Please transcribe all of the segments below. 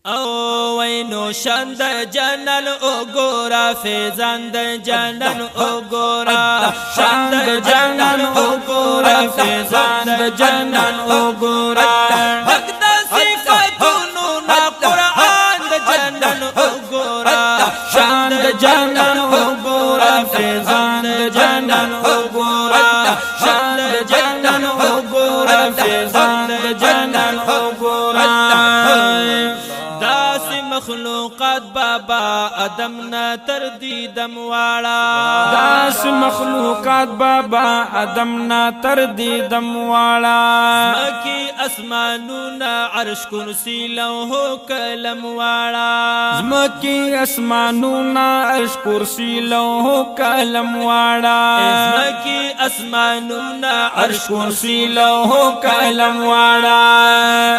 او وینو شند جنن او گورا فیضان د جنن او گورا شند جنن او گورا فیضان د جنن او گورا حق د صفاتونو نا قرآن د جنن او گورا شند جنن او گورا فیضان د جنن او گورا شند جنن او گورا فیضان د جنن او گورا مخلوقات بابا ادم نا تردیدم والا داس مخلوقات بابا ادم نا تردیدم والا زمکی اسمانونا عرش کرسی لوح قلم والا زمکی اسمانونا عرش کرسی لوح قلم والا زمکی اسمانونا عرش کرسی لوح قلم والا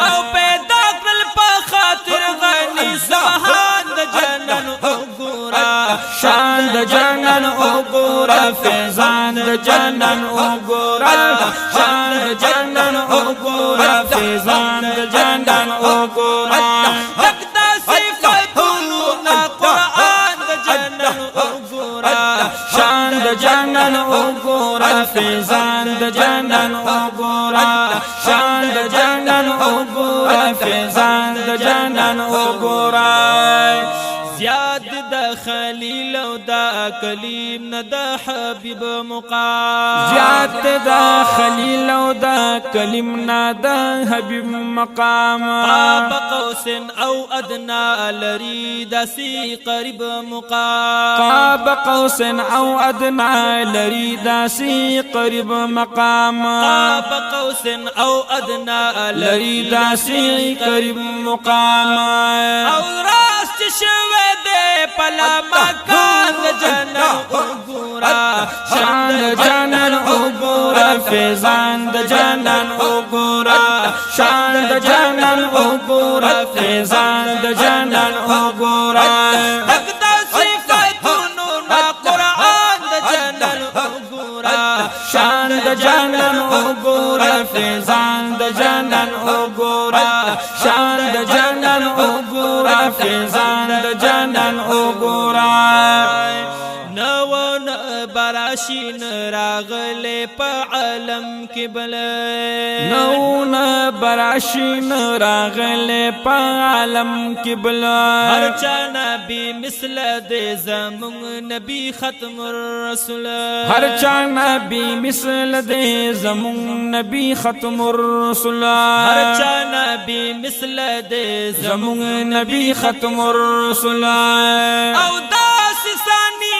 او پیدا کل پا خاطر غنی سبحان د جنن او گورا شان د جنن او گورا فیضان د جنن او گورا شان د جنن او گورا فیضان د جنن او گورا حق د صفاتونو نا قرآن د جنن او گورا شان د جنن او گورا فیضان د جنن او گورا شان د جنن او گورا فیضان د جنن او گورا زیاد د خلیل او د کلیم نه د حبیب مقام زیاد د خلیل او د کلیم نه د حبیب مقام قاب قوس او ادنا لری داسی قریب مقام قاب قوس او ادنا لری داسی قریب مقام قاب قوس او ادنا لری داسی قریب مقام او راست شوه دے پلا مکان جنن او گورا شان د جنن او گورا فیضان د جنن او گورا شان د جنن او گورا فیضان د جنن او گورا حق د صفاتونو نا قرآن د جنن او گورا شان د جنن او گورا فیضان د جنن او گورا شان د جنن او گورا فیضان د جنن او گورا نو براشین راغلے پا عالم کی بلے نو براشین راغلے پا عالم کی بلا ہر چا نبی مثل دے زمون نبی ختم الرسول ہر چا نبی مثل دے زمون نبی ختم الرسول ہر چا نبی مثل دے زمون نبی ختم الرسول او داس ثانی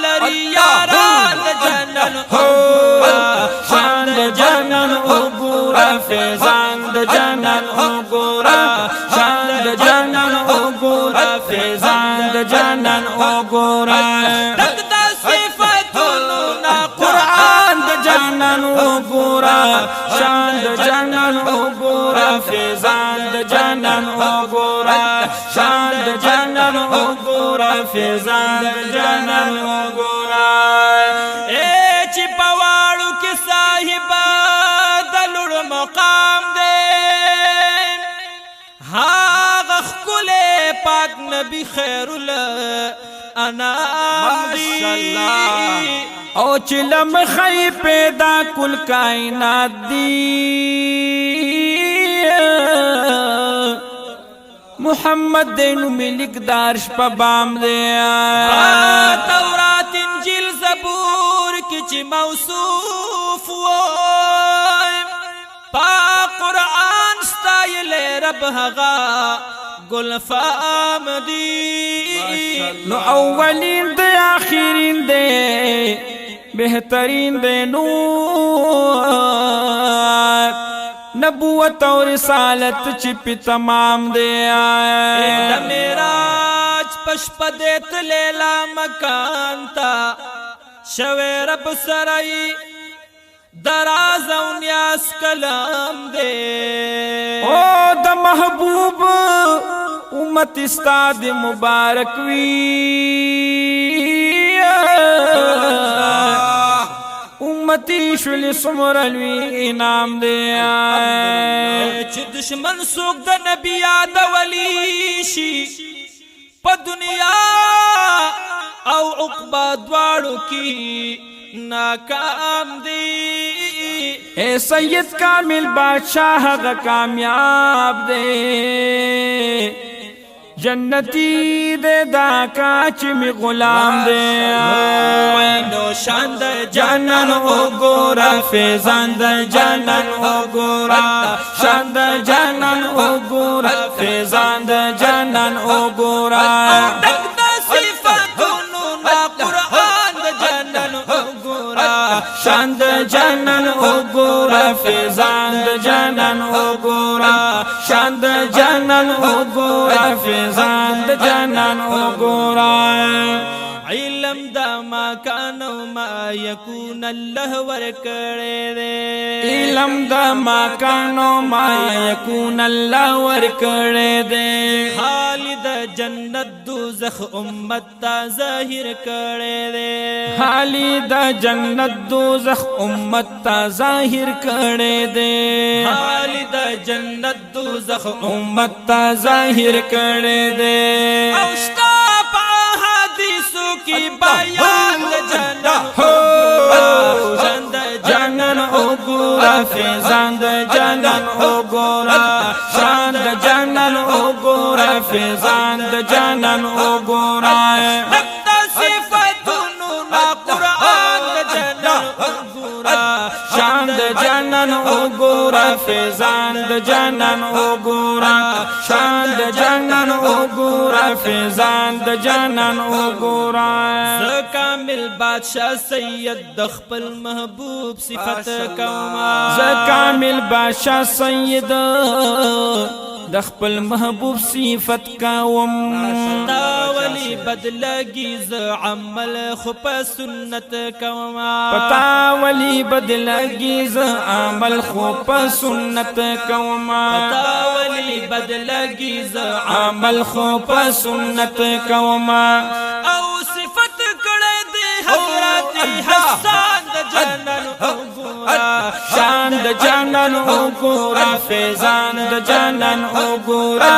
لری یاران جنن او گورا شان د جنن او گورا فیضان د جنن او گورا شان د جنن او گورا فیضان د جنن او گورا حق د صفاتونو نا قرآن د جنن او گورا شان د جنن او گورا فیضان د جنن او گورا شان د جنن او گورا فیضان د جنن او گورا اے چی پواڑو کی صاحبہ دلوڑ مقام دے ہاں غخکلے پاک نبی خیر الانام دی او چلم خی پیدا کل کائنات دی محمد دینو ملک دارش پا بام دیا تورات انجیل زبور کچی موصوف وائم پا قرآن ستایل رب حغا گل فام دی نو اولین دے آخرین دے بہترین دے نور نبوت اور رسالت چپی تمام دے آئے میراج پشپ دیت لیلا مکان تا شوے رب سرائی دراز و نیاس کلام دے او دا محبوب امت استاد مبارک وی امتی شلی سمرلوی انعام دے چھ دشمن سوک دا نبی آدھ ولی په دنیا او عقبہ دواړو کې ناکام دی اے سید کامل بادشاہ هغه کامیاب دی جنتی دے دا کاچ می غلام دے نو شاند جانن او گورا فیضاند جانن او گورا شاند جانن او گورا فیضاند جانن او گورا دک دا صفاتونو نا قرآن جانن او گورا شاند جانن او گورا فیضاند جانن او گورا شاند جانن او گورا فیضاند جانن او گورا علم دا ما کان و ما یکون اللہ ورکڑے دے علم دا ما کان و ما یکون اللہ ورکڑے دے حال دا جنت دوزخ امت تا ظاہر کڑے دے حالی دا جنت دوزخ امت تا ظاہر کڑے دے حال دا جنت دوزخ امت تا ظاہر کڑے دے اوشتا پا حدیثو کی بیان جنن جانن او گورا فیضاند جانن او گورا شاند جانن او گورا فیضاند جانن او گورا نقطہ صفتونو نا قرآن جنن او گورا شاند جانن او گورا فیضاند جانن او گورا شاند جانن او گورا فیضاند جانن او گورا کامل بادشاہ سید دخپل محبوب صفت کوما کامل بادشاہ سید دخپل محبوب صفت کوم تاولی بدلگی ز عمل خپ سنت کوما پتاولی بدلگی ز عمل خوب سنت کوما تاولی بدلگی ز عمل خوب سنت کوما او صفت کڑے دے حضرت حسان جنن او گورا شاند جانن او گورا فیضاند جانن او گورا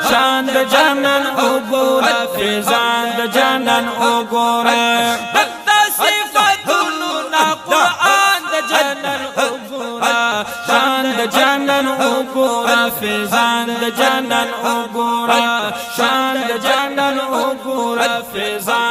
شاند جانن او گورا فیضاند جانن او گورا دکتا صفتونو نا قرآن جنن او گورا شاند جانن او گورا فیضاند جانن او گورا شاند جانن او گورا فیضاند